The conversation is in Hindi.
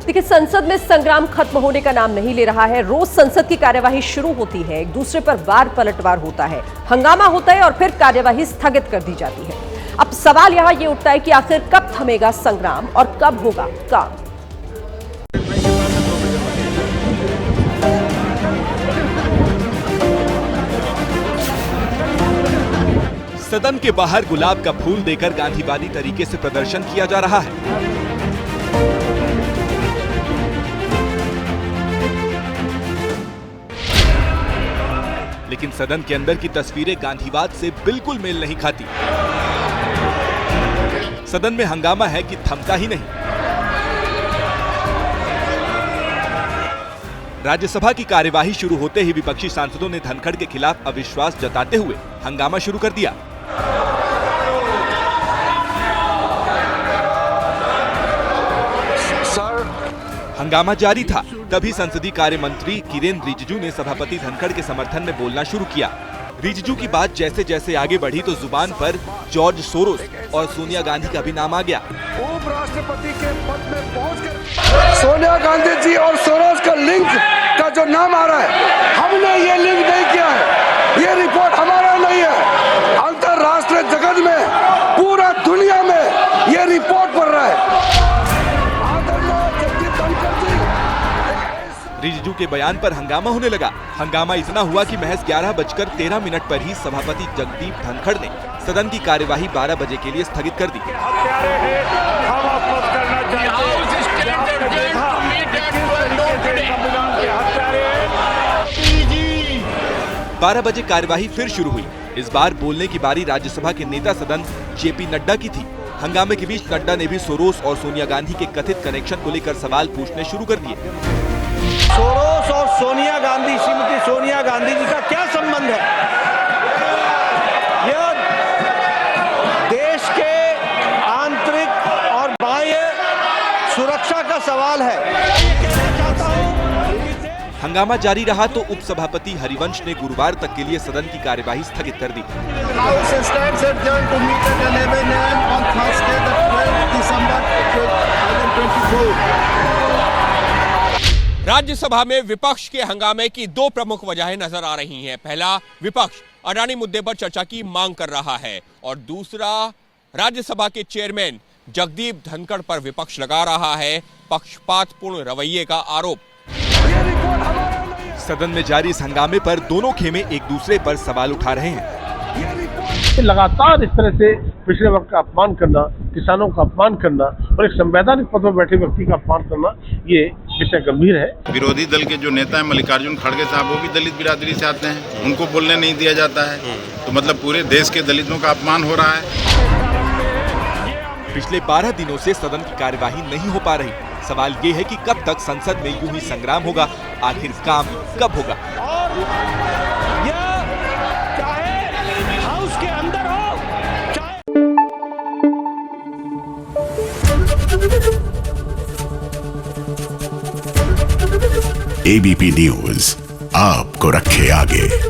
देखिए, संसद में संग्राम खत्म होने का नाम नहीं ले रहा है। रोज संसद की कार्यवाही शुरू होती है, एक दूसरे पर वार पलटवार होता है, हंगामा होता है और फिर कार्यवाही स्थगित कर दी जाती है। अब सवाल यहां ये उठता है कि आखिर कब थमेगा संग्राम और कब होगा काम। सदन के बाहर गुलाब का फूल देकर गांधीवादी तरीके से प्रदर्शन किया जा रहा है। लेकिन सदन के अंदर की तस्वीरें गांधीवाद से बिल्कुल मेल नहीं खाती। सदन में हंगामा है कि थमता ही नहीं। राज्यसभा की कार्यवाही शुरू होते ही विपक्षी सांसदों ने धनखड़ के खिलाफ अविश्वास जताते हुए हंगामा शुरू कर दिया। हंगामा जारी था, तभी संसदीय कार्य मंत्री किरेन रिजिजू ने सभापति धनखड़ के समर्थन में बोलना शुरू किया। रिजिजू की बात जैसे जैसे आगे बढ़ी तो जुबान पर जॉर्ज सोरोस और सोनिया गांधी का भी नाम आ गया। उपराष्ट्रपति के पद में पहुंचकर सोनिया गांधी जी और सोरोस का लिंक का जो नाम आ रहा है, हमने ये लिंक नहीं किया है, ये रिपोर्ट हमारा नहीं है। अंतरराष्ट्रीय जगत में, पूरा दुनिया में ये रिपोर्ट पढ़ रहा है। रिजिजू के बयान पर हंगामा होने लगा। हंगामा इतना हुआ कि महज 11:13 पर ही सभापति जगदीप धनखड़ ने सदन की कार्यवाही 12 बजे के लिए स्थगित कर दी। 12 बजे कार्यवाही फिर शुरू हुई। इस बार बोलने की बारी राज्यसभा के नेता सदन जेपी नड्डा की थी। हंगामे के बीच नड्डा ने भी सोरोस और सोनिया गांधी के कथित कनेक्शन को लेकर सवाल पूछने शुरू कर दिए। सोरोस और सोनिया गांधी, श्रीमती सोनिया गांधी जी का क्या संबंध है? यह देश के आंतरिक और बाह्य सुरक्षा का सवाल है। हंगामा जारी रहा तो उपसभापति हरिवंश ने गुरुवार तक के लिए सदन की कार्यवाही स्थगित कर दी। राज्यसभा में विपक्ष के हंगामे की दो प्रमुख वजहें नजर आ रही हैं। पहला, विपक्ष अडानी मुद्दे पर चर्चा की मांग कर रहा है और दूसरा, राज्यसभा के चेयरमैन जगदीप धनखड़ पर विपक्ष लगा रहा है पक्षपातपूर्ण रवैये का आरोप। सदन में जारी इस हंगामे पर दोनों खेमे एक दूसरे पर सवाल उठा रहे हैं। लगातार इस तरह से पिछड़े वर्ग का अपमान करना, किसानों का अपमान करना और एक संवैधानिक पद पर बैठे व्यक्ति का अपमान करना, ये विषय गंभीर है। विरोधी दल के जो नेता है मल्लिकार्जुन खड़गे साहब, वो भी दलित बिरादरी से आते हैं, उनको बोलने नहीं दिया जाता है, तो मतलब पूरे देश के दलितों का अपमान हो रहा है। पिछले 12 दिनों से सदन की कार्यवाही नहीं हो पा रही। सवाल ये है कि कब तक संसद में यूं ही संग्राम होगा, आखिर काम कब होगा। हाउस के अंदर हो, एबीपी न्यूज आपको रखे आगे।